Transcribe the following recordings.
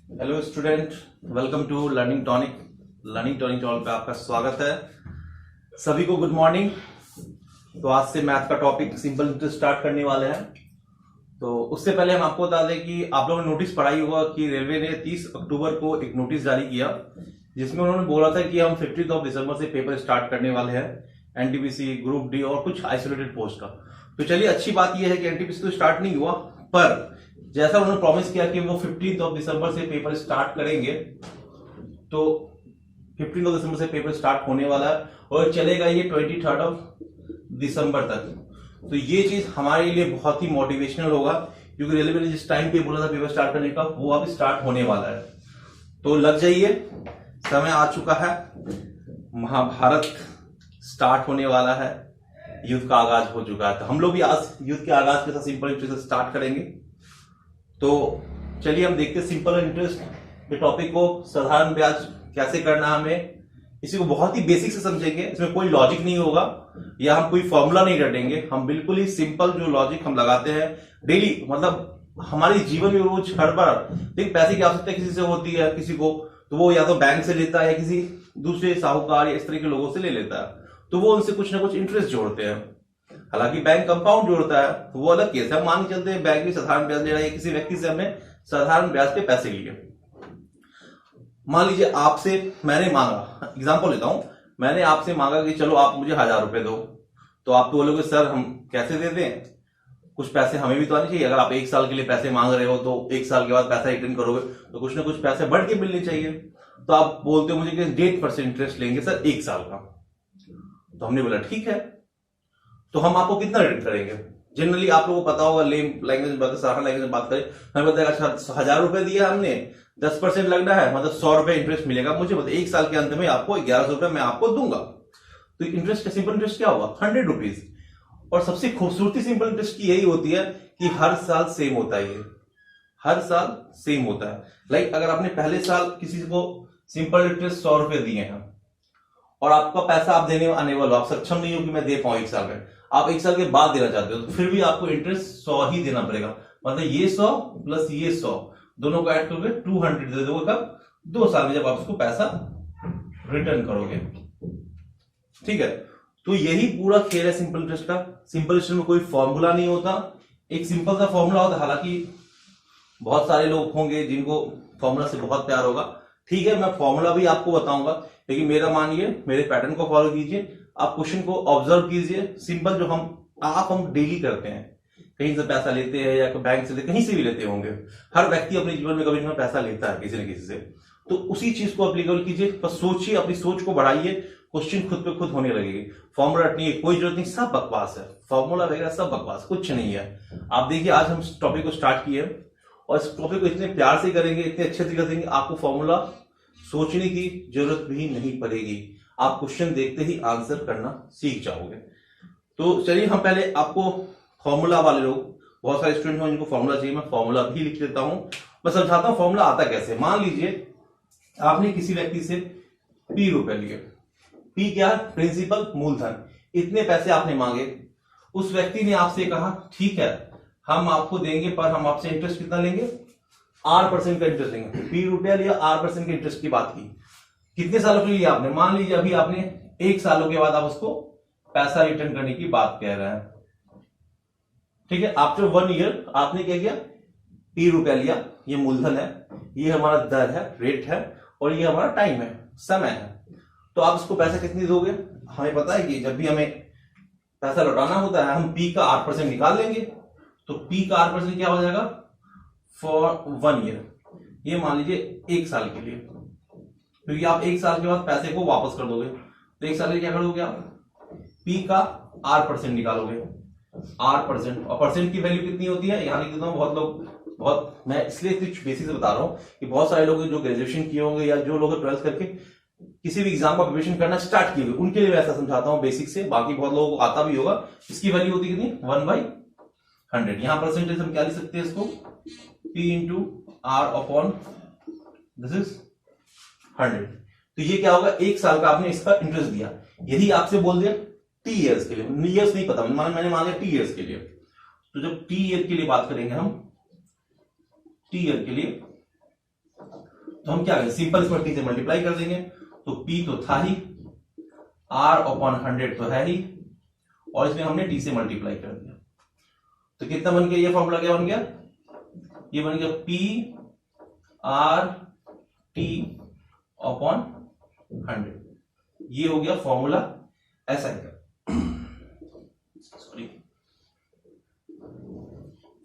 Hello student, welcome to Learning Tonic. Learning Tonic channel पे आपका स्वागत है। सभी को गुड मॉर्निंग। तो आज से मैथ का टॉपिक सिंपल इंटरेस्ट स्टार्ट करने वाले हैं। तो उससे पहले हम आपको बता दें कि आप लोगों ने नोटिस पढ़ा ही होगा कि रेलवे ने 30 अक्टूबर को एक नोटिस जारी किया, जिसमें उन्होंने बोला था कि हम 15 दिसंबर से पेपर स्टार्ट करने वाले हैं एनटीपीसी, ग्रुप डी और कुछ आइसोलेटेड पोस्ट का। तो चलिए, अच्छी बात यह है कि एनटीपीसी तो स्टार्ट नहीं हुआ, पर जैसा उन्होंने प्रॉमिस किया कि वो 15 दिसंबर से पेपर स्टार्ट करेंगे, तो 15 दिसंबर से पेपर स्टार्ट होने वाला है और चलेगा ये 23 दिसंबर तक। तो ये चीज हमारे लिए बहुत ही मोटिवेशनल होगा, क्योंकि रेलवे ने जिस टाइम पे बोला था पेपर स्टार्ट करने का, वो अब स्टार्ट होने वाला है। तो लग जाइए, समय आ चुका है, महाभारत स्टार्ट होने वाला है, युद्ध का आगाज हो चुका है। तो हम लोग भी आज युद्ध के आगाज के साथ सिंपल इंटरेस्ट स्टार्ट करेंगे। तो चलिए हम देखते हैं सिंपल इंटरेस्ट के टॉपिक को। साधारण ब्याज कैसे करना हमें, इसी को बहुत ही बेसिक से समझेंगे। इसमें कोई लॉजिक नहीं होगा या हम कोई फॉर्मूला नहीं रटेंगे। हम बिल्कुल ही सिंपल जो लॉजिक हम लगाते हैं डेली, मतलब हमारे जीवन में रोज हर बार देखिए, पैसे की आवश्यकता किसी से होती है, किसी को तो वो या तो बैंक से लेता है या किसी दूसरे साहूकार या इस तरह के लोगों से ले लेता है, तो वो उनसे कुछ ना कुछ इंटरेस्ट जोड़ते हैं। हालांकि बैंक कंपाउंड जोड़ता है तो वो अलग केस है। हम मान के चलते हैं बैंक भी साधारण ब्याज ले रहा है, किसी व्यक्ति से हमने साधारण ब्याज पे पैसे लिए। मान लीजिए आपसे मैंने मांगा, एग्जांपल लेता हूं, मैंने आपसे मांगा कि चलो आप मुझे 1000 रुपए दो, तो आप तो बोलोगे सर हम कैसे दे दें, कुछ पैसे हमें भी तो आने चाहिए। अगर आप 1 साल के लिए पैसे मांग रहे हो तो 1 साल के बाद पैसा रिटर्न करोगे तो कुछ ना कुछ पैसे बढ़ के मिलने चाहिए। तो आप बोलते हो मुझे कि 8% इंटरेस्ट लेंगे सर 1 साल का। तो हमने बोला ठीक है, तो हम आपको कितना रिटर्न करेंगे। जनरली आप लोगों को पता होगा, लेम लैंग्वेज में बात, साधारण लैंग्वेज में बात करें, हमें बताएगा अच्छा 1000 रुपए दिया हमने, 10% लगना है, मतलब 100 रुपए इंटरेस्ट मिलेगा मुझे, मतलब 1 साल के अंत में आपको 1100 रुपए मैं आपको दूंगा। तो इंटरेस्ट का सिंपल इंटरेस्ट क्या होगा, 100 रुपीज। और सबसे खूबसूरती सिंपल इंटरेस्ट की यही होती है कि हर साल सेम होता है, ये हर साल सेम होता है। लाइक अगर आपने पहले साल किसी को सिंपल इंटरेस्ट 100 रुपए दिए हैं और आपका पैसा आप देने आने वाले हो, आप सक्षम नहीं हो कि मैं दे पाऊं 1 साल में, आप 1 साल के बाद देना चाहते हो, तो फिर भी आपको इंटरेस्ट 100 ही देना पड़ेगा। मतलब ये 100 प्लस ये 100 दोनों को ऐड करोगे 200 दे दोगे कब, 2 साल में, जब आप उसको पैसा रिटर्न करोगे। ठीक है, तो यही पूरा खेल है सिंपल इंटरेस्ट का। सिंपल इंटरेस्ट में कोई फॉर्मूला नहीं होता, एक सिंपल सा फॉर्मूला होता है। हालांकि बहुत सारे लोग होंगे जिनको फॉर्मूला से बहुत प्यार होगा, ठीक है, मैं फॉर्मूला भी आपको बताऊंगा, लेकिन मेरा मानिए, मेरे पैटर्न को फॉलो कीजिए, आप क्वेश्चन को ऑब्जर्व कीजिए। सिंपल जो हम डेली करते हैं, कहीं से पैसा लेते हैं या बैंक से कहीं से भी लेते होंगे, हर व्यक्ति अपने जीवन में कभी ना पैसा लेता है किसी न किसी से, तो उसी चीज को एप्लीकेबल कीजिए। बस सोचिए, अपनी सोच को बढ़ाइए, क्वेश्चन खुद पे खुद होने लगेगी। फॉर्मूला रटने की कोई जरूरत नहीं, सब बकवास है, फॉर्मूला वगैरह सब बकवास, कुछ नहीं है। आप देखिए, आज हम इस टॉपिक को स्टार्ट किए और इस टॉपिक को इतने प्यार से करेंगे, इतने अच्छे से करेंगे, आपको फॉर्मूला सोचने की जरूरत भी नहीं पड़ेगी। आप क्वेश्चन देखते ही आंसर करना सीख जाओगे। तो चलिए, हम पहले आपको फॉर्मूला वाले लोग, बहुत सारे स्टूडेंट हैं जिनको फॉर्मूला चाहिए, मैं फॉर्मूला भी लिख लेता हूं, मैं समझाता हूं फॉर्मूला आता कैसे। मान लीजिए आपने किसी व्यक्ति से P रुपए लिए, P क्या, प्रिंसिपल, मूलधन, इतने पैसे आपने मांगे। उस व्यक्ति ने आपसे कहा ठीक है हम आपको देंगे, पर हम आपसे इंटरेस्ट कितना लेंगे, R% का इंटरेस्ट लेंगे। P रुपया लिया, R% के इंटरेस्ट की बात की, कितने सालों के लिए लिया आपने, मान लीजिए अभी आपने 1 सालों के बाद आप उसको पैसा रिटर्न करने की बात कह रहे हैं। ठीक है, आफ्टर 1 ईयर आपने क्या किया, P रुपया लिया, ये मूलधन है, ये हमारा दर है, रेट है, और ये हमारा टाइम है, समय है। तो आप इसको पैसा कितनी दोगे, हमें पता है कि जब भी हमें पैसा लौटाना होता है हम P का 8% निकाल लेंगे। तो P का 8% क्या हो जाएगा, फॉर 1 ईयर, ये मान लीजिए 1 साल के लिए, क्योंकि आप 1 साल के बाद पैसे को वापस कर दोगे। तो 1 साल के क्या करोगे, आप P का R% निकालोगे, R%, और परसेंट की वैल्यू कितनी होती है, यहां लिख देता हूं। बहुत लोग, मैं इसलिए बेसिक से बता रहा हूं कि बहुत सारे लोग जो ग्रेजुएशन किए होंगे या जो लोग 12th करके किसी भी एग्जाम का प्रिपरेशन करना स्टार्ट किए हुए, उनके लिए मैं ऐसा समझाता हूं बेसिक से। बाकी बहुत लोगों को आता भी होगा। इसकी वैल्यू होती है कितनी, 1/100। यहां परसेंटेज हम क्या लिख सकते हैं इसको, P into R upon this is 100। तो ये क्या होगा, 1 साल का आपने इसका इंटरेस्ट दिया। यही आपसे बोल दिया T ईयर्स के लिए, ईयर्स नहीं पता, मैंने मान लिया T ईयर्स के लिए। तो जब T ईयर के लिए बात करेंगे हम, T ईयर के लिए तो हम क्या करें, सिंपल इसमें टी से मल्टीप्लाई कर देंगे, तो पी तो था ही, आर अपॉन 100 तो है ही, और इसमें हमने टी से मल्टीप्लाई कर दिया, तो कितना बन गया, ये फॉर्मूला क्या बन गया, ये बन गया पी आर टी अपॉन 100, ये हो गया फॉर्मूला एसआई का, सॉरी,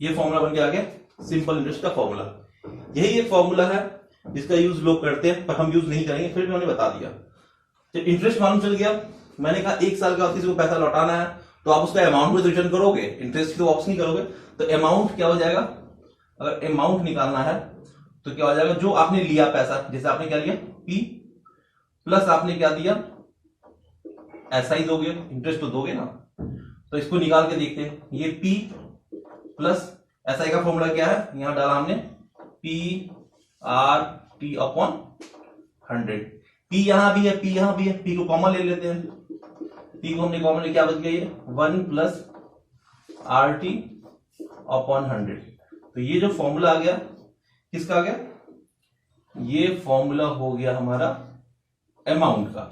ये फॉर्मूला बन के आ गया सिंपल इंटरेस्ट का फॉर्मूला। यही एक फॉर्मूला है जिसका यूज लोग करते हैं, पर हम यूज नहीं करेंगे, फिर भी हमने बता दिया। जब इंटरेस्ट मालूम चल गया, मैंने कहा 1 साल का किसी को पैसा लौटाना है तो आप उसका अमाउंट भी रिटर्न करोगे, इंटरेस्ट की तो वापस नहीं करोगे, तो अमाउंट क्या हो जाएगा, अगर अमाउंट निकालना है तो क्या हो जाएगा, जो आपने लिया पैसा, जैसे आपने क्या लिया पी, प्लस आपने क्या दिया ऐसा ही दोगे, इंटरेस्ट तो दोगे ना, तो इसको निकाल के देखते हैं, ये पी प्लस एसआई का फॉर्मूला क्या है, यहां डाला हमने P R T upon 100, P यहां भी है, पी यहां भी है, पी को कॉमन ले लेते हैं, पी को हमने कॉमन ले, क्या बच गया ये 1 प्लस आर टी अपॉन 100, तो ये जो फॉर्मूला आ गया किसका आ गया, ये फॉर्मूला हो गया हमारा अमाउंट का,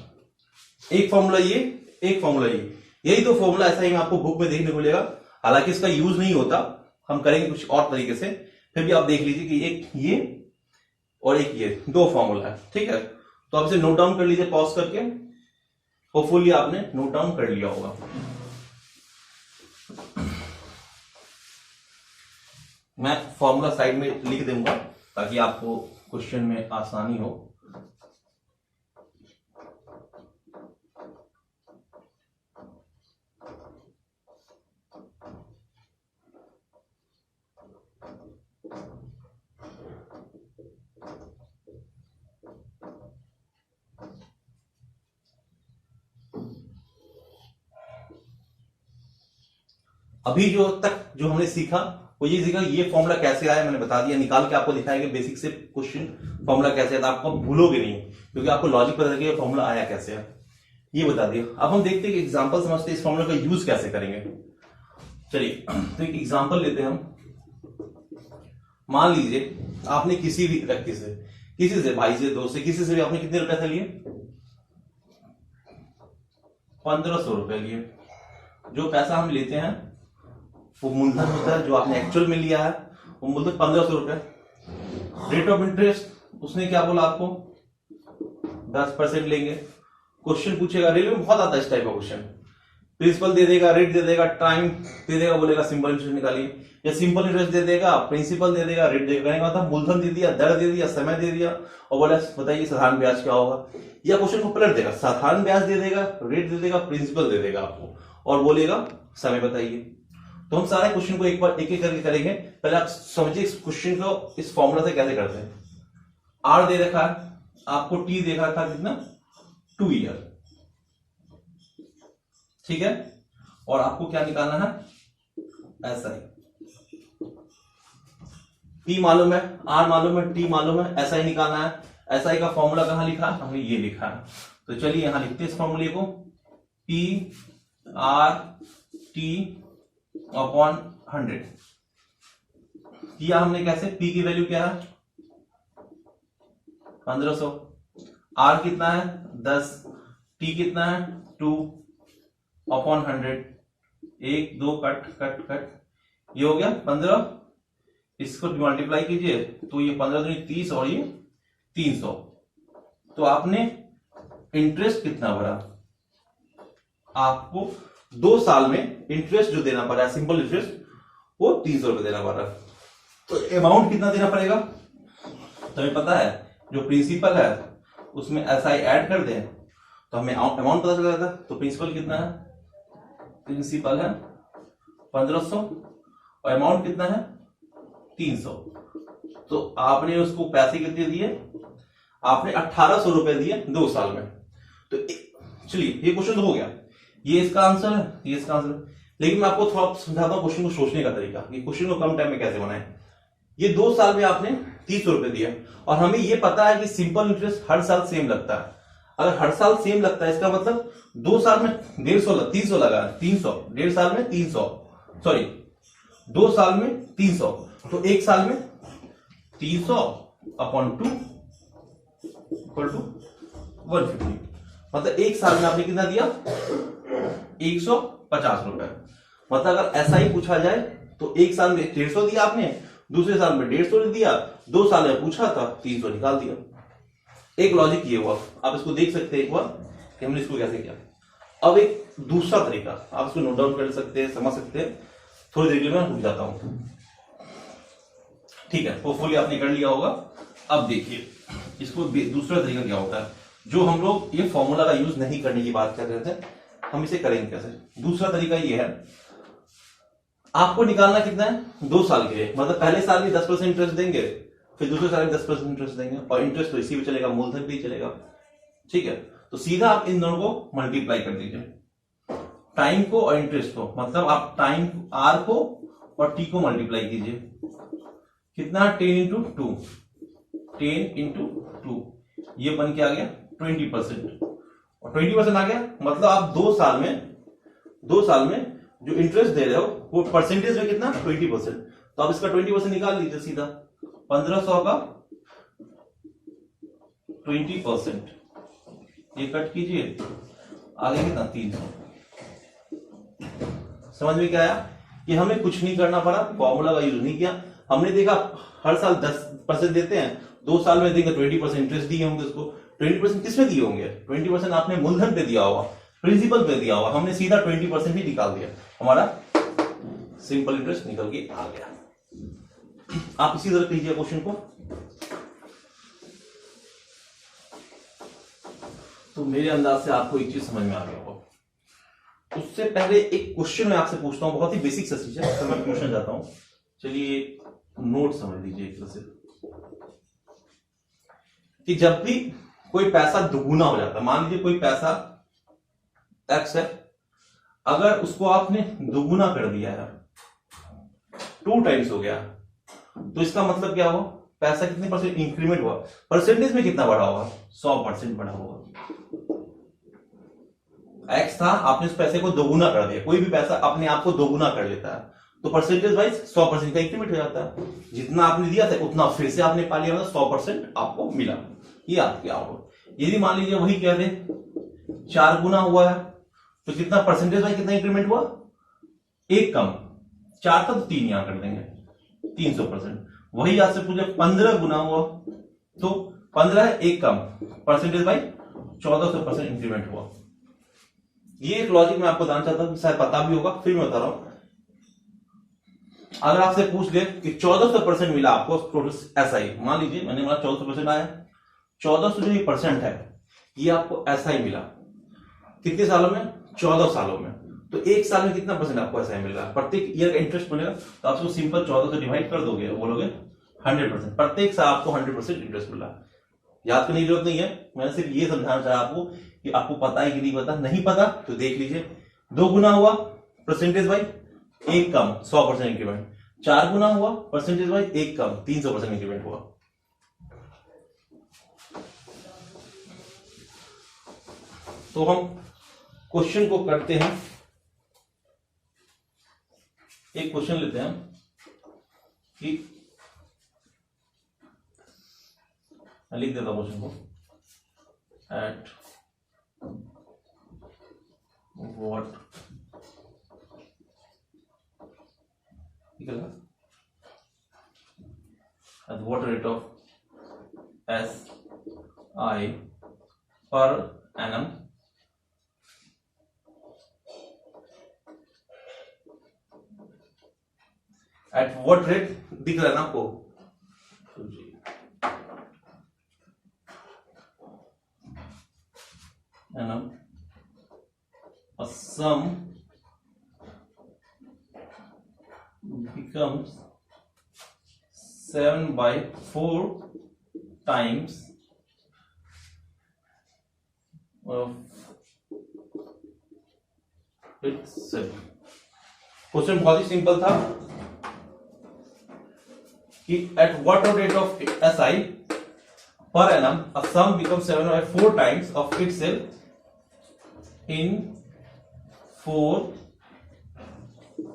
एक फॉर्मूला ये, एक फॉर्मूला ये, यही तो फॉर्मूला ऐसा ही आपको बुक में देखने को मिलेगा, हालांकि इसका यूज नहीं होता, हम करेंगे कुछ और तरीके से, फिर भी आप देख लीजिए कि एक ये और एक ये दो फॉर्मूला है, ठीक है, तो आप इसे नोट डाउन कर लीजिए पॉज करके, होपफुली आपने नोट डाउन कर लिया होगा। मैं फॉर्मूला साइड में लिख दूंगा ताकि आपको क्वेश्चन में आसानी हो। अभी जो हमने सीखा वो ये सीखा, ये फॉर्मूला कैसे आया मैंने बता दिया, निकाल के आपको दिखाएंगे बेसिक से क्वेश्चन फॉर्मूला कैसे आता है, आपको भूलोगे नहीं क्योंकि आपको लॉजिक पता है फॉर्मूला आया कैसे है, ये बता दिया। अब हम देखते हैं कि एग्जांपल समझते हैं इस फॉर्मूला का यूज कैसे करेंगे। चलिए तो एक एग्जांपल लेते हैं हम। मान लीजिए आपने किसी भी व्यक्ति से, किसी से, भाई से, दोस्त से, किसी से भी आपने कितने रुपए से लिए, 1500 रुपए लिए। जो पैसा हम लेते हैं वो मूलधन होता है, जो आपने एक्चुअल में लिया है वो मूलधन 1500 रुपए। रेट ऑफ इंटरेस्ट उसने क्या बोला आपको 10% लेंगे। क्वेश्चन पूछेगा, रेलवे में बहुत आता है इस टाइप का क्वेश्चन, प्रिंसिपल दे देगा, रेट दे देगा, टाइम दे देगा, बोलेगा सिंपल इंटरेस्ट निकालिए, या सिंपल इंटरेस्ट दे देगा, प्रिंसिपल दे देगा, रेट देगा, मतलब मूलधन दे दिया, दर दे दिया, समय दे दिया और बोला बताइए साधारण ब्याज क्या होगा। या क्वेश्चन को पलट देगा, साधारण ब्याज दे देगा, रेट दे देगा, प्रिंसिपल दे देगा आपको और बोलेगा समय बताइए। तो हम सारे क्वेश्चन को एक बार एक एक करके करेंगे। पहले आप समझिए इस क्वेश्चन को इस फॉर्मूला से कैसे करते हैं। आर दे रखा है आपको, टी देखा था कितना 2 ईयर, ठीक है, और आपको क्या निकालना है ऐसा ही, पी मालूम है, आर मालूम है, टी मालूम है, ऐसा ही निकालना है। ऐसा ही का फॉर्मूला कहां लिखा है, हमने ये लिखा है, तो चलिए यहां लिखते हैं इस फॉर्मूले को, पी आर टी अपॉन 100 किया हमने कैसे, पी की वैल्यू क्या है 1500, आर कितना है 10, टी कितना है 2 अपॉन 100, 1 2 कट कट कट, ये हो गया 15, इसको मल्टीप्लाई कीजिए तो ये 15 दूनी 30 और ये 300। तो आपने इंटरेस्ट कितना भरा, आपको 2 साल में इंटरेस्ट जो देना पड़ रहा है सिंपल इंटरेस्ट वो 300 रुपए देना पड़ रहा है। तो अमाउंट कितना देना पड़ेगा, तो हमें पता है जो प्रिंसिपल है उसमें एसआई ऐड कर दें तो हमें अमाउंट पता चल जाता है। तो प्रिंसिपल कितना है, प्रिंसिपल है 1500 और अमाउंट कितना है 300। तो आपने उसको पैसे कितने दिए, आपने 1800 रुपए दिए 2 साल में। तो चलिए ये क्वेश्चन तो हो गया, ये इसका आंसर है, ये इसका आंसर है। लेकिन मैं आपको थोड़ा समझाता हूं क्वेश्चन को सोचने का तरीका, कि क्वेश्चन को कम टाइम में कैसे बनाएं। ये 2 साल में आपने 300 रुपए दिया और हमें ये पता है कि सिंपल इंटरेस्ट हर साल सेम लगता है। अगर हर साल सेम लगता है इसका मतलब 2 साल में 300 लगा, 300, 1.5 साल में 300, सॉरी 2 साल में 300, तो 1 साल में 300 अपॉन 2 इक्वल टू 150। मतलब एक साल में आपने कितना दिया 150 रुपए। मतलब अगर ऐसा ही पूछा जाए तो एक साल में 150 दिया आपने, दूसरे साल में 150 दिया, 2 साल में पूछा था 300 निकाल दिया। एक लॉजिक ये हुआ, आप इसको देख सकते हैं एक बार कि हमने इसको कैसे किया। अब एक दूसरा तरीका आप इसको नोट डाउन कर सकते हैं, समझ सकते हैं। थोड़ी देर के लिए मैं रुक जाता हूं, ठीक है। होपफुली आपने कर लिया होगा। अब देखिए इसको दूसरा तरीका क्या होता है, जो हम लोग ये फॉर्मूला का यूज नहीं करने की बात कर रहे थे, हम इसे करेंगे कैसे। दूसरा तरीका ये है, आपको निकालना कितना है 2 साल के लिए। मतलब पहले साल में 10% इंटरेस्ट देंगे, फिर दूसरे साल में 10% इंटरेस्ट देंगे, और इंटरेस्ट तो इसी में चलेगा, मूलधन भी चलेगा, ठीक है। तो सीधा आप इन दोनों को मल्टीप्लाई कर दीजिए, टाइम को और इंटरेस्ट को। मतलब आप टाइम आर को और टी को मल्टीप्लाई कीजिए, कितना 10 इंटू 2, 10 इंटू 2, ये बन के आ गया 20%। और 20% आ गया, मतलब आप 2 साल में जो इंटरेस्ट दे रहे हो वो परसेंटेज में कितना 20%। तो आप इसका 20% निकाल लीजिए सीधा, 1500 का 20%, ये कट कीजिए, आगे कितना 300। समझ में क्या आया कि हमें कुछ नहीं करना पड़ा, फॉर्मूला का यूज नहीं किया। हमने देखा हर साल 10% देते हैं, 2 साल में देंगे 20% इंटरेस्ट दिए होंगे उसको। 20% किसमें दिए होंगे, 20% आपने मूलधन पे दिया होगा, प्रिंसिपल पे दिया होगा। हमने सीधा 20% ही निकाल दिया, हमारा सिंपल इंटरेस्ट निकल के आ गया। आप इसी तरह कीजिए क्वेश्चन को। तो मेरे अंदाज से आपको एक चीज समझ में आ गया होगा। उससे पहले एक क्वेश्चन मैं आपसे पूछता हूं, बहुत ही बेसिक सा चीज है, तो मैं पूछना चाहता हूं। चलिए नोट समझ लीजिए एक तरह से, कि जब भी कोई पैसा दुगुना हो जाता है, मान लीजिए कोई पैसा एक्स है, अगर उसको आपने दुगुना कर दिया है, 2 टाइम्स हो गया, तो इसका मतलब क्या हुआ, पैसा कितने परसेंट इंक्रीमेंट हुआ, परसेंटेज में कितना बढ़ा होगा, 100% बढ़ा होगा। एक्स था, आपने उस पैसे को दोगुना कर दिया। कोई भी पैसा अपने आप को दोगुना कर लेता है तो परसेंटेज वाइज 100% का इंक्रीमेंट हो जाता है। जितना आपने दिया था उतना फिर से आपने पा लिया, 100% आपको मिला। ये आपके आउटपुट। यदि मान लीजिए वही कह दे 4 गुना हुआ है, तो कितना परसेंटेज वाइज कितना इंक्रीमेंट हुआ, 1 कम, 4 था तो 3 यहां कर देंगे, 300%। वही आज से पूछे 15 गुना हुआ, तो 15 है 1 कम, परसेंटेज वाइज 1400% इंक्रीमेंट हुआ। ये एक लॉजिक मैं आपको बताना चाहता हूं, शायद पता भी होगा, फिर मैं बता रहा हूं। अगर आपसे पूछ ले कि 1400% मिला आपको टोटल एसआई, मान लीजिए मैंने बोला 1400% आया, 1400 जो ये परसेंट है ये आपको एसआई मिला कितने सालों में, 14 सालों में। तो एक साल में कितना परसेंट आपको एसआई मिल रहा है, प्रत्येक ईयर का इंटरेस्ट बनेगा, तो आप उसको सिंपल 14 से डिवाइड कर दोगे, बोलोगे 100%। प्रत्येक साल आपको 100% इंटरेस्ट मिल रहा है। याद करने की जरूरत नहीं है, मैंने सिर्फ ये समझाना चाहा आपको कि आपको पता है कि नहीं पता। नहीं पता तो देख लीजिए, 2 गुना हुआ परसेंटेज वाइज 1 कम, 100% इंक्रीमेंट। 4 गुना हुआ परसेंटेज वाइज 1 कम, 300% इंक्रीमेंट हुआ। तो हम क्वेश्चन को करते हैं, एक क्वेश्चन लेते हैं कि लिख देता हूं क्वेश्चन को, eight what at what rate of SI per annum at what rate दिख रहा है ना आपको, annum a sum becomes 7/4 times of itself। Question बहुत ही सिंपल था कि at what rate of SI per annum a sum becomes 7/4 times of itself in 4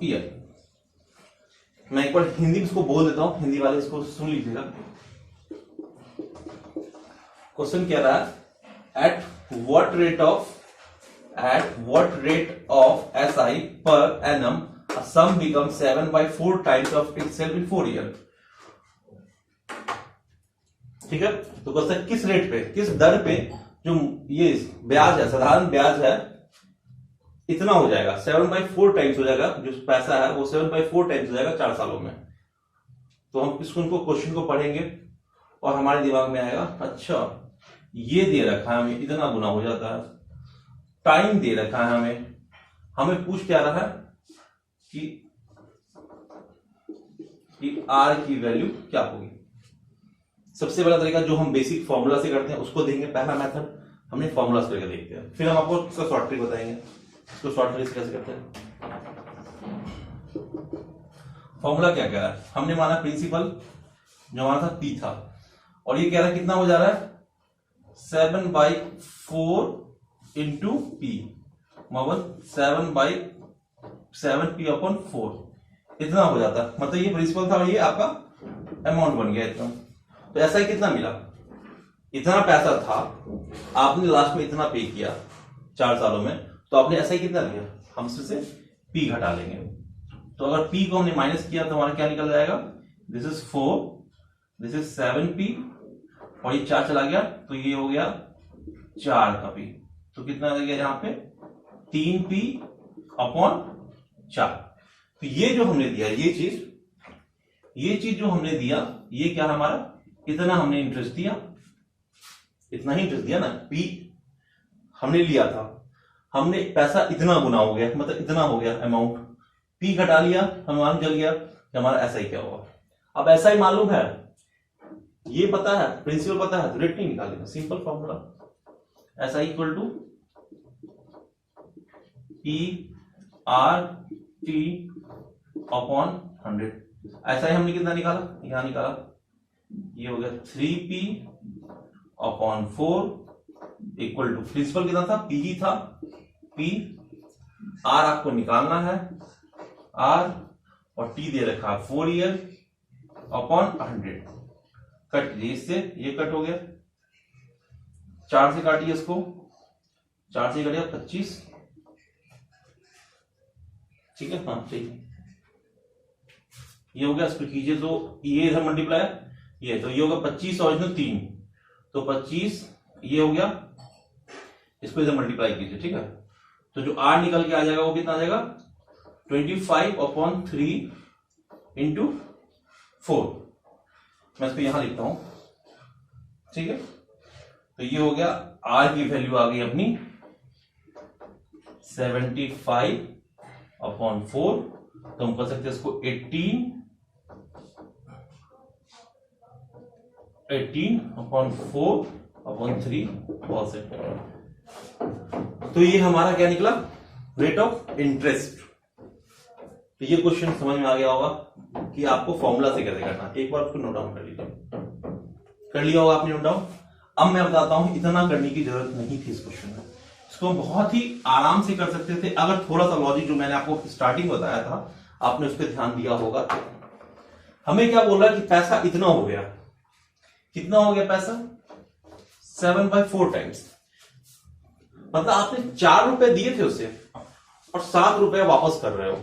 year. मैं एक बार हिंदी में इसको बोल देता हूं, हिंदी वाले इसको सुन लीजिएगा। क्वेश्चन कह रहा है at what rate of SI per annum sum become 7/4 times of itself in 4 year. ठीक है, तो क्वेश्चन किस रेट पे, किस दर पे जो ये ब्याज है, साधारण ब्याज है, इतना हो जाएगा 7/4 टाइम्स हो जाएगा, जो पैसा है वो 7/4 टाइम्स हो जाएगा 4 सालों में। तो हम इसको क्वेश्चन को पढ़ेंगे और हमारे दिमाग में आएगा अच्छा ये दे रखा है हमें, इतना गुना हो जाता है, टाइम दे रखा है हमें पूछ क्या रहा है कि R की वैल्यू क्या होगी। सबसे पहला तरीका जो हम बेसिक फॉर्मूला से करते हैं उसको देंगे, पहला मेथड हमने फॉर्मूला से करके देखते हैं, फिर हम आपको इसका शॉर्ट ट्रिक बताएंगे, इसको शॉर्ट ट्रिक कैसे करते हैं। फॉर्मूला क्या कह रहा है, हमने माना प्रिंसिपल जो हमारा था P था, और ये कह रहा है कितना हो जा रहा है 7/4 इंटू P, मतलब 7/7P/4 इतना हो जाता है, मतलब ये प्रिंसिपल था और ये आपका अमाउंट बन गया इतना। तो ऐसा ही कितना मिला, इतना पैसा था, आपने लास्ट में इतना पे किया 4 सालों में, तो आपने ऐसा ही कितना लिया, हम इससे P घटा लेंगे। तो अगर P को हमने माइनस किया तो हमारा क्या निकल जाएगा, this is 4, this is 7P, और ये 4 चला गया तो ये हो गया 4 का P, तो कितना लग गया यहाँ पे 3P/4। तो ये जो हमने दिया, ये चीज जो हमने दिया, ये क्या हमारा, इतना हमने इंटरेस्ट दिया, इतना ही इंटरेस्ट दिया ना, P हमने लिया था, हमने पैसा इतना गुना हो गया, मतलब इतना हो गया अमाउंट, P घटा लिया, हमें चल गया कि हमारा ऐसा ही क्या होगा। अब ऐसा ही मालूम है, ये पता है, प्रिंसिपल पता है, तो रेट नहीं निकालेगा, सिंपल फॉर्मूला, ऐसा इक्वल टू P/100। ऐसा ही हमने कितना निकाला, यहां निकाला, ये हो गया 3P/4 इक्वल टू, प्रिंसिपल कितना था, P ही था, P, R आपको निकालना है, R, और T दे रखा है 4 ईयर अपॉन 100। कट लीजिए, इससे ये कट हो गया, 4 से काटिए इसको, 4 से कटिए 25, ठीक है, हाँ ठीक है, ये हो गया, इसको कीजिए तो ये इधर मल्टीप्लाई, ये तो ये होगा 25 और इसमें 3, तो 25 ये हो गया, इसको इधर मल्टीप्लाई कीजिए, ठीक है। तो जो R निकल के आ जाएगा वो कितना आ जाएगा 25/3 इंटू 4, मैं इसको यहां लिखता हूं, ठीक है। तो ये हो गया, R की वैल्यू आ गई अपनी 75/4, तो हम कर सकते हैं इसको 18/4/3%। तो ये हमारा क्या निकला, रेट ऑफ इंटरेस्ट। तो ये क्वेश्चन समझ में आ गया होगा कि आपको फॉर्मूला से कैसे करना, एक बार उसको नोट डाउन कर लीजिए, कर लिया होगा आपने नोट डाउन। अब मैं बताता हूं, इतना करने की जरूरत नहीं थी इस क्वेश्चन में, इसको हम बहुत ही आराम से कर सकते थे अगर थोड़ा सा लॉजिक जो मैंने आपको स्टार्टिंग बताया था आपने उस पर ध्यान दिया होगा। तो हमें क्या बोल रहा है कि पैसा इतना हो गया, कितना हो गया पैसा 7/4 टाइम्स, मतलब आपने 4 रुपए दिए थे उसे और 7 रुपए वापस कर रहे हो।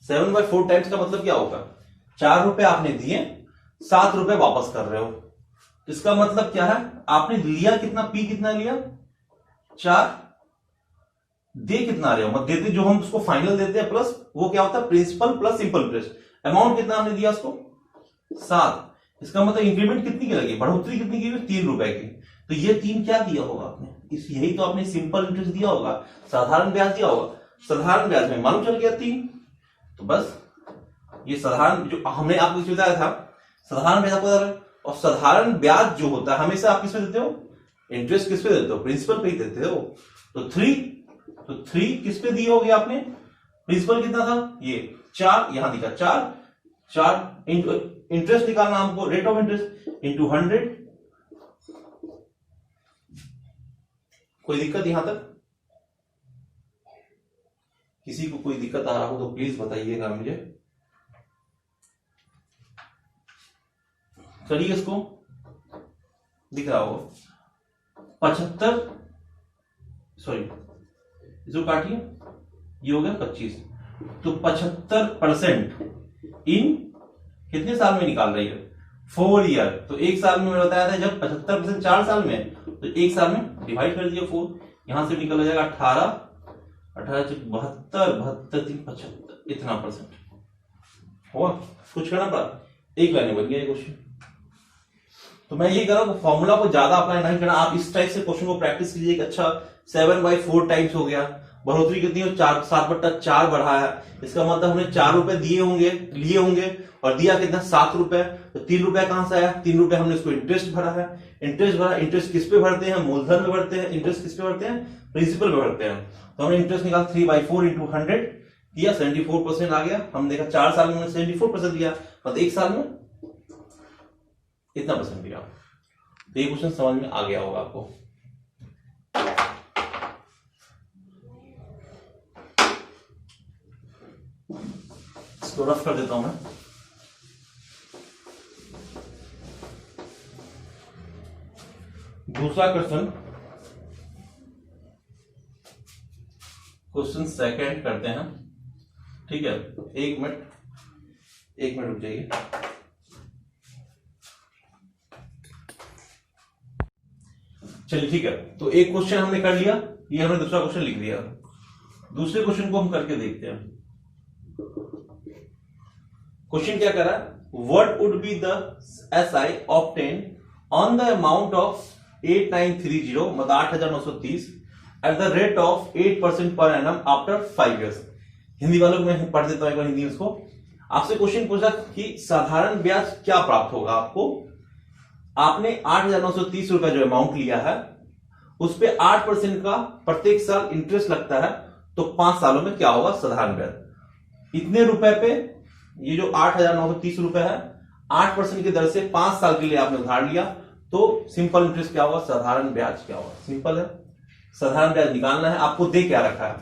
7/4 टाइम्स का मतलब क्या होगा, 4 रुपए आपने दिए, 7 रुपए वापस कर रहे हो। इसका मतलब क्या है, आपने लिया कितना, P कितना लिया 4, दे कितना रहे हो, मतलब देते जो हम उसको फाइनल देते हैं प्लस, वो क्या होता है principal plus simple interest, amount कितना हमने दिया उसको 7, इसका मतलब इंक्रीमेंट कितनी की लगी, बढ़ोतरी कितनी की, 3 रुपए की। तो ये 3 क्या दिया होगा आपने, यही तो आपने सिंपल इंटरेस्ट दिया होगा, साधारण ब्याज दिया होगा, साधारण ब्याज में मालूम चल गया 3, तो बस ये साधारण जो हमने आपको बताया था साधारण ब्याज आपको, और साधारण ब्याज जो होता है हमेशा आप किस पे देते हो, इंटरेस्ट किस पे देते हो, प्रिंसिपल पे ही देते हो। तो 3 किस पे दिए होगे आपने, प्रिंसिपल कितना था ये 4, यहां दिखा 4 इंटरेस्ट निकालना हमको, रेट ऑफ इंटरेस्ट इंटू 100। कोई दिक्कत यहां तक, किसी को कोई दिक्कत आ रहा हो तो प्लीज बताइएगा मुझे, करिए इसको, दिख रहा होगा 75, सॉरी इसको काटिए, ये हो गया 25, तो 75% इन कितने साल में निकाल रही है? 4 ईयर। तो एक साल में मैंने बताया था जब 75% 4 साल में, तो एक साल में डिवाइड कर दिया 4, यहां से निकल जाएगा 18, 72, 75, इतना परसेंट हुआ। कुछ करना पड़ा, एक लाइन में बन गया ये क्वेश्चन। तो मैं ये कह रहा हूं फॉर्मूला को ज्यादा अप्लाई नहीं करना, आप इस टाइप से क्वेश्चन को प्रैक्टिस कीजिए। अच्छा 7/4 टाइम्स हो गया, बढ़ोतरी कितनी हो? 7/4 बढ़ा है, इसका मतलब हमने 4 रुपए लिए होंगे और दिया कितना? 7 रुपए। तो 3 रुपए कहां से आया? 3 रुपए हमने इसको इंटरेस्ट भरा है, इंटरेस्ट किस पे भरते हैं? मूलधन में भरते हैं। इंटरेस्ट किस पे भरते हैं? प्रिंसिपल पे भरते हैं। तो हमने इंटरेस्ट निकाला 3/4 इंटू 100 दिया, 74% आ गया। हम देखा 4 साल में 74% दिया, मतलब एक साल में इतना परसेंट दिया। तो ये क्वेश्चन समझ में आ गया होगा आपको। इसको रफ कर देता हूं मैं। दूसरा क्वेश्चन सेकंड करते हैं, ठीक है? एक मिनट रुक जाइए। चलिए ठीक है, तो एक क्वेश्चन हमने कर लिया, ये हमने दूसरा क्वेश्चन लिख दिया। दूसरे क्वेश्चन को हम करके देखते हैं। क्वेश्चन क्या कह रहा है? What would be the SI obtain on the amount of 8930, मतलब 8930 eight the rate of 8% per annum after 5 years। Hindi वालों को मैं पढ़ देता हूं एक बार हिंदी उसको। आपसे क्वेश्चन पूछा कि साधारण ब्याज क्या प्राप्त होगा आपको। आपने 8930 रुपए जो अमाउंट लिया है उस पे 8% का प्रत्येक साल इंटरेस्ट लगता है, तो 5 सालों में क्या होगा साधारण ब्याज? इतने रुपए पे ये जो 8930 रुपए है 8% की दर से 5 साल के लिए आपने उधार लिया, तो सिंपल इंटरेस्ट क्या होगा? साधारण ब्याज क्या होगा? सिंपल है, साधारण ब्याज निकालना है। आपको दे क्या रखा है?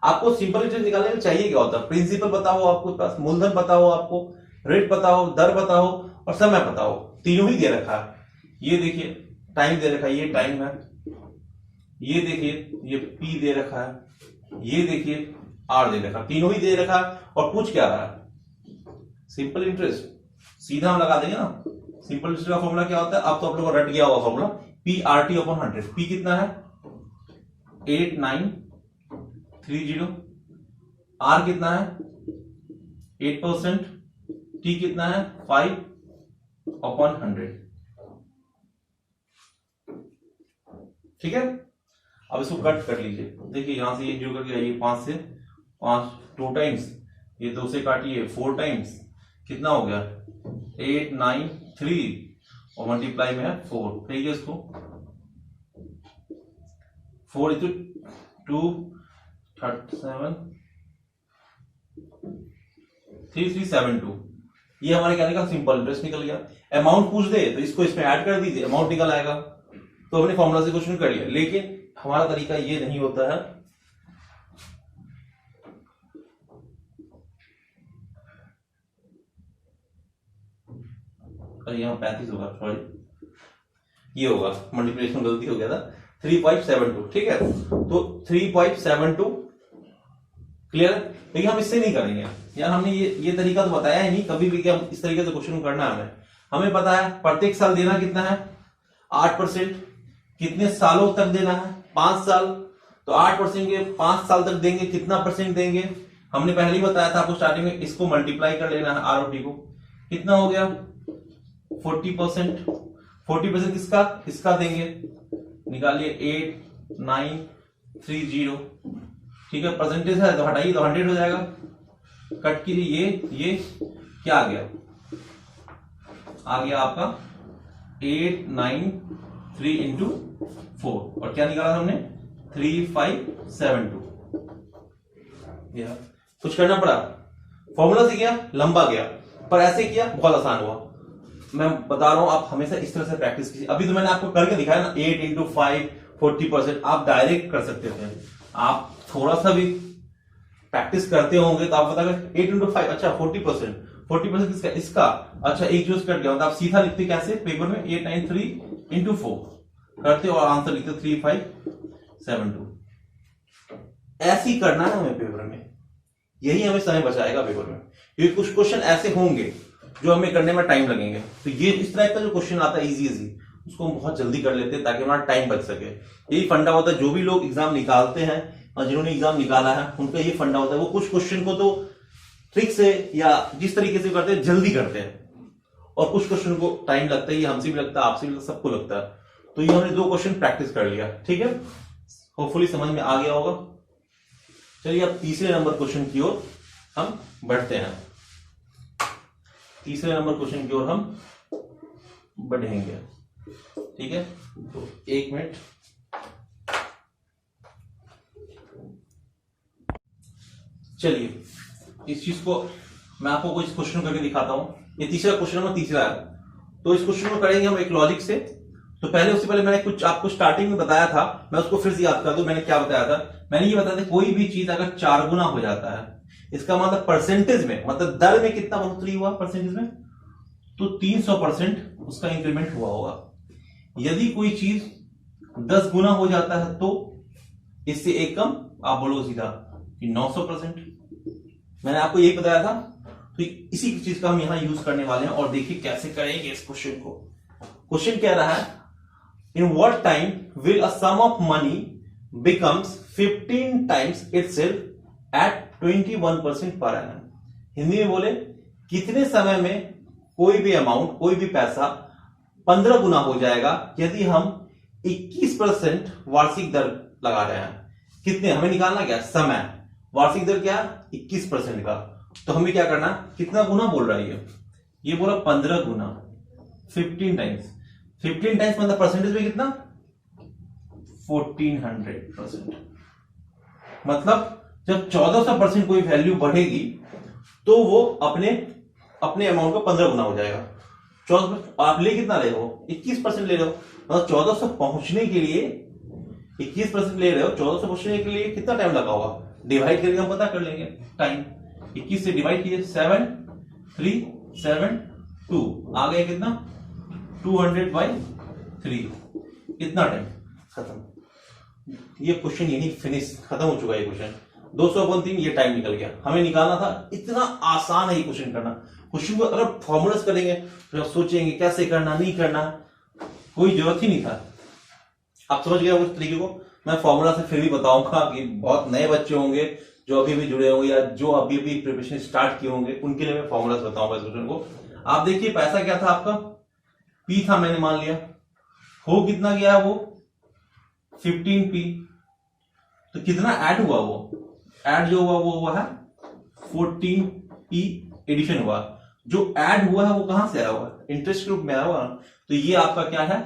आपको सिंपल इंटरेस्ट निकालने में चाहिए क्या होता है? प्रिंसिपल पता हो आपको पास, मूलधन पता हो आपको, रेट पता हो, दर पता हो और समय पता हो, तीनों ही दे रखा है। ये देखिए टाइम दे रखा है, ये टाइम है। ये देखिए ये P दे रखा है, ये देखिए R दे रखा है, तीनों ही दे रखा है। और पूछ क्या रहा है? Simple interest. सीधा हम लगा देंगे ना। सिंपल इंटरेस्ट का फॉर्मूला क्या होता है? अब तो आप लोगों को रट गया होगा फॉर्मूला, PRT/100। P कितना है? 8930। R कितना है? 8%। T कितना है? 5/100। ठीक है, अब इसको कट कर लीजिए। देखिए यहां से ये जो कर गया, ये 5 से 5 2 टाइम्स, ये 2 से काटिए 4 टाइम्स, कितना हो गया? 893 और मल्टीप्लाई में है 4। ठीक है, इसको 4 × 2 37 3372। ये हमारे क्या निकला? सिंपल इंटरेस्ट निकल गया। अमाउंट पूछ दे तो इसको इसमें ऐड कर दीजिए, अमाउंट निकल आएगा। तो हमने फॉर्मूला से क्वेश्चन कर लिया, लेकिन हमारा तरीका ये नहीं होता है। यहां 35 होगा, सॉरी ये होगा, मल्टीप्लिकेशन गलती हो गया था। 3.72, ठीक है? तो 3.72 क्लियर है। लेकिन हम इससे नहीं करेंगे यार, हमने ये तरीका तो बताया ही नहीं कभी भी कि हम इस तरीके से क्वेश्चन करना है। हमें पता है प्रत्येक साल देना कितना है? 8%। कितने सालों तक देना है? 5 साल। तो 8% के 5 साल तक देंगे, कितना परसेंट देंगे? हमने पहले ही बताया था आपको स्टार्टिंग में, इसको मल्टीप्लाई कर लेना है ROT को। कितना हो गया? 40%। 40% किसका? इसका देंगे, निकालिए 8930। ठीक है, परसेंटेज है तो हटाइए, तो 100 हो जाएगा। कट कीजिए, ये क्या आ गया? आ गया आपका 893 इंटू 4, और क्या निकाला हमने? 3572। कुछ करना पड़ा? फॉर्मूला से किया, लंबा गया, पर ऐसे किया बहुत आसान हुआ। मैं बता रहा हूं, आप हमेशा इस तरह से प्रैक्टिस कीजिए। अभी तो मैंने आपको करके दिखाया ना, 8 × 5 40%। आप डायरेक्ट कर सकते थे, आप थोड़ा सा भी प्रैक्टिस करते होंगे तो आप बताएंगे 8 × 5, अच्छा 40%। 40% किसका? इसका। अच्छा एक जो कट गया, मतलब आप सीधा लिखते कैसे पेपर में? 893 इंटू 4, करते और आंसर लिखते 3572। ऐसे ही करना है हमें पेपर में, यही हमें समय बचाएगा पेपर में, क्योंकि कुछ क्वेश्चन ऐसे होंगे जो हमें करने में टाइम लगेंगे। तो ये इस तरह का जो क्वेश्चन आता है इजी उसको हम बहुत जल्दी कर लेते हैं ताकि हमारा टाइम बच सके। यही फंडा होता है, जो भी लोग एग्जाम निकालते हैं और जिन्होंने एग्जाम निकाला है उनका ये फंडा होता है, वो कुछ क्वेश्चन को तो ट्रिक से या जिस तरीके से करते हैं जल्दी करते हैं, और कुछ क्वेश्चन को टाइम लगता है, ये हमसे भी लगता है, आपसे भी लगता है, सबको लगता है। तो ये हमने 2 क्वेश्चन प्रैक्टिस कर लिया, ठीक है, होपफुली समझ में आ गया होगा। चलिए अब तीसरे नंबर क्वेश्चन की ओर हम बढ़ते हैं, तीसरे नंबर क्वेश्चन की ओर हम बढ़ेंगे, ठीक है। तो 1 मिनट, चलिए इस चीज को मैं आपको कुछ क्वेश्चन करके दिखाता हूं। ये तीसरा क्वेश्चन नंबर तीसरा है, तो इस क्वेश्चन को करेंगे हम एक लॉजिक से। तो पहले उससे पहले मैंने कुछ आपको स्टार्टिंग में बताया था, मैं उसको फिर से याद कर दूं। मैंने क्या बताया था? मैंने ये बताया था कोई भी चीज अगर 4 गुना हो जाता है, इसका मतलब परसेंटेज में, मतलब दर में कितना बढ़ोतरी हुआ परसेंटेज में, तो 300% उसका इंक्रीमेंट हुआ होगा। यदि कोई चीज 10 गुना हो जाता है तो इससे एक कम, आप बोलो सीधा कि 900%। मैंने आपको यही बताया था, तो इसी चीज का हम यहां यूज करने वाले हैं। और देखिए कैसे करेंगे इस क्वेश्चन को। क्वेश्चन कह रहा है, in what time will a sum of money becomes 15 times itself at 21% per annum. Hindi में बोले, कितने समय में कोई भी अमाउंट, कोई भी पैसा 15 गुना हो जाएगा यदि हम 21% वार्षिक दर लगा रहे हैं। कितने हमें निकालना, क्या समय, वार्षिक दर क्या 21% का। तो हमें क्या करना, कितना गुना बोल रहा है ये बोला 15 गुना, 15 टाइम्स। 15 टाइम्स मतलब परसेंटेज में कितना, 1400%। मतलब जब 1400% कोई वैल्यू बढ़ेगी तो वो अपने अमाउंट का 15 गुना हो जाएगा। 14, आप ले कितना ले रहे हो, 21% ले रहे हो, मतलब 1400 पहुंचने के लिए 21% ले रहे हो। 1400 पहुंचने के लिए कितना टाइम लगा होगा, डिवाइड करके हम पता कर लेंगे टाइम। 21 से डिवाइड कीजिए, 7 3 7 2, आ गया कितना 200/3। इतना टाइम खत्म। ये क्वेश्चन यही फिनिश, खत्म हो चुका है। ये क्वेश्चन 200/3 ये टाइम निकल गया। हमें निकालना था, इतना आसान है ये क्वेश्चन करना। क्वेश्चन को अगर फॉर्मूलास करेंगे तो आप सोचेंगे कैसे करना, नहीं करना, कोई जरूरत ही नहीं था। आप समझ गए उस तरीके को। मैं फॉर्मूला से फिर भी बताऊंगा कि बहुत नए बच्चे होंगे जो अभी भी जुड़े होंगे या जो अभी भी प्रिपरेशन स्टार्ट किए होंगे, उनके लिए मैं फॉर्मूला बताऊंगा इस क्वेश्चन को। आप देखिए पैसा क्या था आपका, पी था, मैंने मान लिया। हो कितना गया वो 15p। तो कितना ऐड हुआ, वो ऐड जो हुआ वो हुआ है 14p एडिशन हुआ। जो ऐड हुआ है वो कहां से आया हुआ, इंटरेस्ट के रूप में आया हुआ। तो ये आपका क्या है,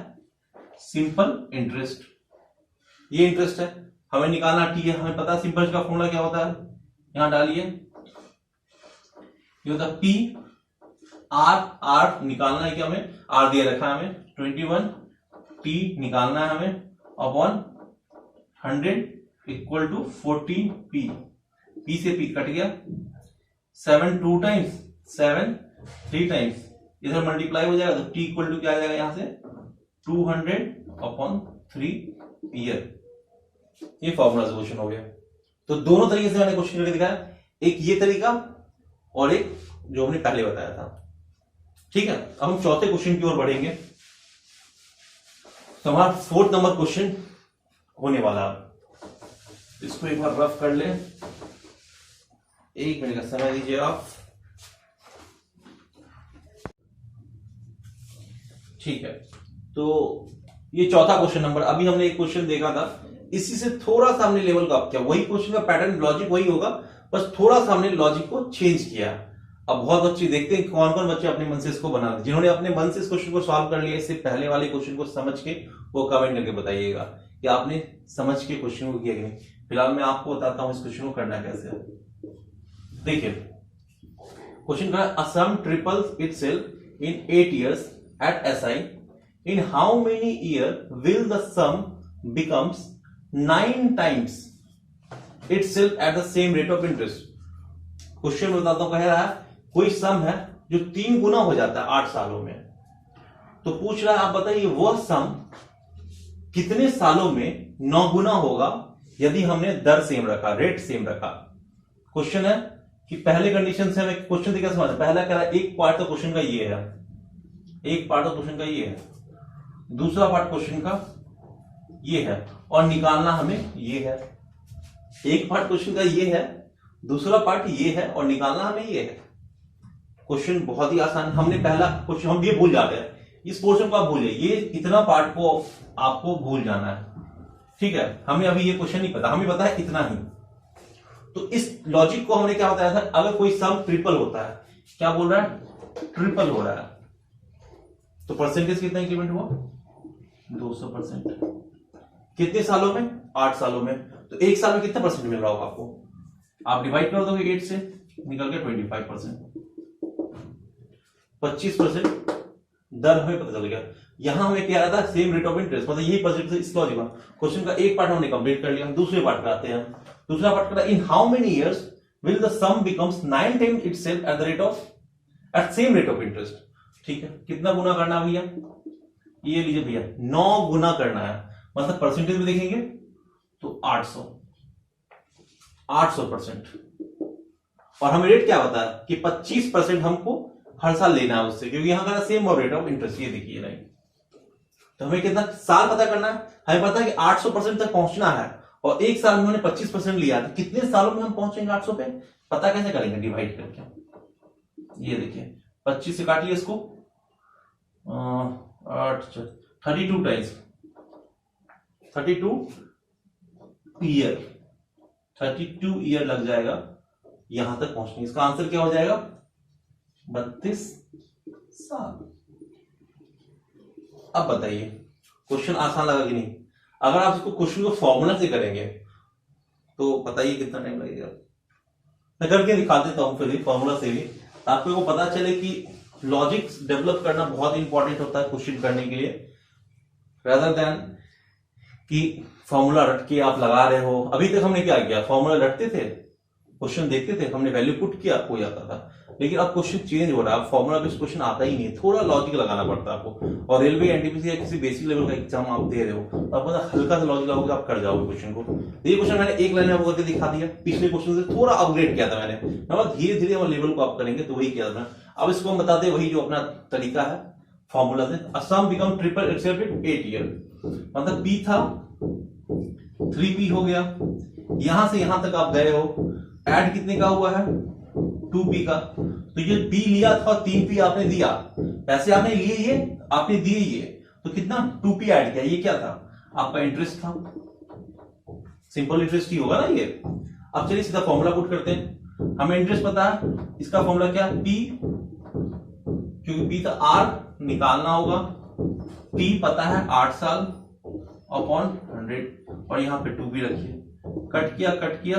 सिंपल इंटरेस्ट। ये इंटरेस्ट है, हमें निकालना टी है, हमें पता है सिंपल का फॉर्मूला क्या होता है। यहां डालिए, ये होता है पी आर निकालना है, क्या हमें आर दिया रखा है हमें 21, टी निकालना है हमें upon 100 equal to 14p। P से पी कट गया, 7 2 टाइम्स, 7 3 टाइम्स, इधर मल्टीप्लाई हो जाएगा तो टी इक्वल टू क्या आ जाएगा यहां से 200/3 ईयर। ये फॉर्मूला सोल्यूशन हो गया। तो दोनों तरीके से मैंने क्वेश्चन करके दिखाया, एक ये तरीका और एक जो हमने पहले बताया था। ठीक है, अब हम चौथे क्वेश्चन की ओर बढ़ेंगे। तो हमारा 4th नंबर क्वेश्चन होने वाला है। इसको एक बार रफ कर ले, 1 मिनट का समय दीजिए आप। ठीक है, तो ये चौथा क्वेश्चन नंबर। अभी हमने एक क्वेश्चन देखा था, इसी से थोड़ा सा हमने लेवल का अप किया। वही क्वेश्चन का पैटर्न, लॉजिक वही होगा, बस थोड़ा सा हमने लॉजिक को चेंज किया। अब बहुत बच्चे देखते हैं कौन कौन बच्चे अपने मन से इसको बना, जिन्होंने अपने मन से इस क्वेश्चन को सॉल्व कर लिया, इससे पहले वाले क्वेश्चन को समझ के वो कमेंट करके बताइएगा कि आपने समझ के क्वेश्चन को किया कि नहीं। फिलहाल मैं आपको बताता हूं इस क्वेश्चन को करना कैसे है। देखिए क्वेश्चन का, a sum triplets itself in 8 years at SI, in how many years will the sum becomes 9 times itself at the same rate of interest? Question बताता हूं, कह रहा है कोई सम है जो 3 गुना हो जाता है 8 सालों में। तो पूछ रहा है, आप बताइए वह सम कितने सालों में 9 गुना होगा यदि हमने दर सेम रखा, रेट सेम रखा। क्वेश्चन है कि पहले कंडीशन से हमें क्वेश्चन क्या समझ, पहला कह रहा है एक पार्ट तो क्वेश्चन का ये है, एक पार्ट तो क्वेश्चन का ये है, दूसरा पार्ट क्वेश्चन का ये है, और निकालना हमें ये है। एक पार्ट क्वेश्चन का ये है, दूसरा पार्ट ये है, और निकालना हमें ये है। क्वेश्चन बहुत ही आसान। हमने पहला क्वेश्चन हम ये भूल जाते हैं, इस पोर्शन को आप भूलिए, ये इतना पार्ट को आपको भूल जाना है, ठीक है। हमें अभी ये क्वेश्चन नहीं पता, हमें पता है इतना ही। तो इस लॉजिक को हमने क्या बताया था, अगर कोई सम ट्रिपल होता है, क्या बोल रहा है, ट्रिपल हो रहा है, तो परसेंटेज कितना इंक्रीमेंट हुआ, 200%। कितने सालों में, 8 सालों में। तो एक साल में कितना परसेंट मिल रहा होगा आपको, आप डिवाइड कर दोगे 8 से, निकल गया 25%, 25% दर हमें पता चल गया। यहां हमें क्या रहा था, सेम रेट ऑफ इंटरेस्ट, मतलब यही परसेंटेज इस लॉजिक में। क्वेश्चन का एक पार्ट हमने कंप्लीट कर लिया, दूसरे पार्ट पे आते हैं। दूसरा पार्ट कहता है in how many years will the sum becomes 9 times itself at the rate of, at same rate of interest. ठीक है, कितना गुना करना है भैया, ये लीजिए भैया 9 गुना करना है, मतलब परसेंटेज में देखेंगे तो 800%। और हमें रेट क्या बताया कि 25% हमको हर साल लेना है उससे, क्योंकि यहां का सेम और रेट ऑफ इंटरेस्ट, ये देखिए लाइन। तो हमें कितना साल पता करना है, हमें पता है कि 800% तक पहुंचना है, और एक साल में हमने 25% लिया, तो कितने सालों में हम पहुंचेंगे 800 पे, पता कैसे करेंगे, डिवाइड करके। ये देखिए 25 से काटिए इसको, 32 टाइम्स 32 ईयर, 32 ईयर लग जाएगा यहां तक पहुंचने। इसका आंसर क्या हो जाएगा, 32 साल। अब बताइए क्वेश्चन आसान लगा कि नहीं। अगर आप इसको क्वेश्चन को फॉर्मूला से करेंगे तो बताइए कितना टाइम लगेगा। मैं करके दिखा देता हूं फिर भी फॉर्मूला से भी, आपको को पता चले कि लॉजिक डेवलप करना बहुत इंपॉर्टेंट होता है क्वेश्चन करने के लिए, रादर देन कि फॉर्मूला रट के आप लगा रहे हो। अभी तक हमने क्या किया, फॉर्मूला रटते थे, क्वेश्चन देखते थे, हमने वैल्यू पुट किया, हो जाता था। लेकिन अब क्वेश्चन चेंज हो रहा है, फॉर्मूला बेस्ड क्वेश्चन आता ही नहीं, थोड़ा लॉजिक लगाना पड़ता है आपको। और रेलवे एनटीपीसी या किसी बेसिक लेवल का एग्जाम आप दे रहे हो, तो आपको हल्का सा लॉजिक लगाओगे, आप कर जाओगे क्वेश्चन को। ये क्वेश्चन मैंने एक लाइन में आपको करके दिखा दिया, पिछले क्वेश्चन से थोड़ा अपग्रेड किया था मैंने, मतलब धीरे धीरे हम लेवल को आप करेंगे, तो वही किया था। अब इसको हम बता दें वही जो अपना तरीका है फॉर्मूला से। Assam become triple itself in 8 year, मतलब पी था 3p हो गया, यहां से यहां तक आप गए हो, ऐड कितने का हुआ है, 2p का। तो ये p लिया था, 3p आपने दिया, पैसे आपने लिए, ये आपने दिए, ये तो कितना 2p ऐड किया, ये क्या था, आपका इंटरेस्ट था, सिंपल इंटरेस्ट ही होगा ना ये। अब चलिए सीधा फॉर्मूला पुट करते हैं। हमें इंटरेस्ट पता है, इसका फॉर्मूला क्या है, p, क्योंकि p था r निकालना होगा, t पता है 8 साल अपॉन 100, और यहां पे 2p रखिए, कट किया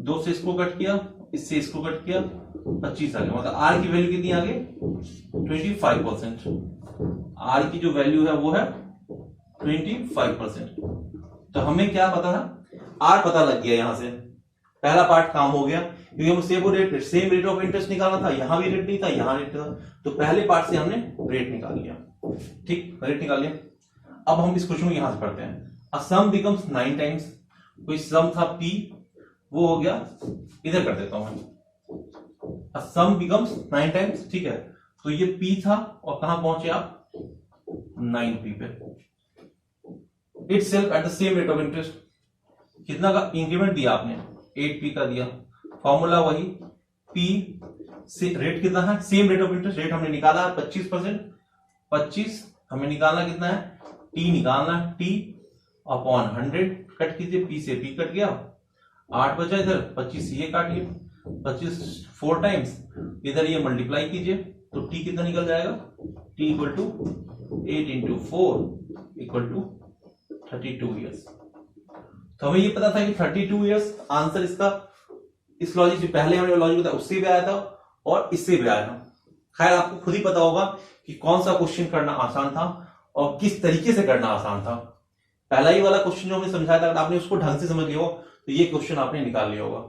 2 से इसको कट किया, इससे इसको कट किया, 25 आ गया, मतलब r की वैल्यू कितनी आ गई, 25%। r की जो वैल्यू है वो है 25%। तो हमें क्या पता है, r पता लग गया, यहां से पहला पार्ट काम हो गया, क्योंकि हम सेम रेट ऑफ इंटरेस्ट निकालना था, यहां भी रेट नहीं था, यहां रेट था, तो पहले पार्ट से हमने रेट निकाल लिया, ठीक, रेट निकाल लिया। अब हम इस क्वेश्चन को यहां से पढ़ते हैं। अ सम बिकम्स 9 टाइम्स, कोई सम था p, वो हो गया, इधर कर देता हूं मैं, अ सम बिकम्स 9 टाइम्स, ठीक है। तो ये p था, और कहां पहुंचे आप, 9p पे। Itself at the same rate of interest, कितना का इंक्रीमेंट दिया आपने, 8p का दिया। फॉर्मूला वही, p से रेट कितना है, same rate of interest, rate हमने निकाला है 25%, 25 हमें निकालना कितना है, t निकालना है, t अपॉन 100, कट कीजिए, p से p कट गया, 8 बचा इधर, 25 ये काट लिया, 25 4 टाइम्स, इधर ये मल्टीप्लाई कीजिए, तो t कितना निकल जाएगा, t equal to 8 into 4 equal to 32 years. तो हमें ये पता था कि 32 ईयर्स आंसर इसका, इस लॉजिक से पहले हमने लॉजिक बताया उससे भी आया था और इससे भी आया था। खैर आपको खुद ही पता होगा कि कौन सा क्वेश्चन करना आसान था और किस तरीके से करना आसान था। पहला ही वाला क्वेश्चन जो हमने समझाया था, अगर आपने उसको ढंग से समझ लिया हो तो ये क्वेश्चन आपने निकाल लिया होगा।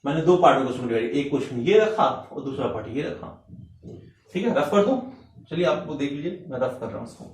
मैंने 2 पार्ट में क्वेश्चन डिवाइड, एक क्वेश्चन ये रखा और दूसरा पार्ट ये रखा, ठीक है। रफ कर दो, चलिए आपको देख लीजिए, मैं रफ कर रहा हूं उसको।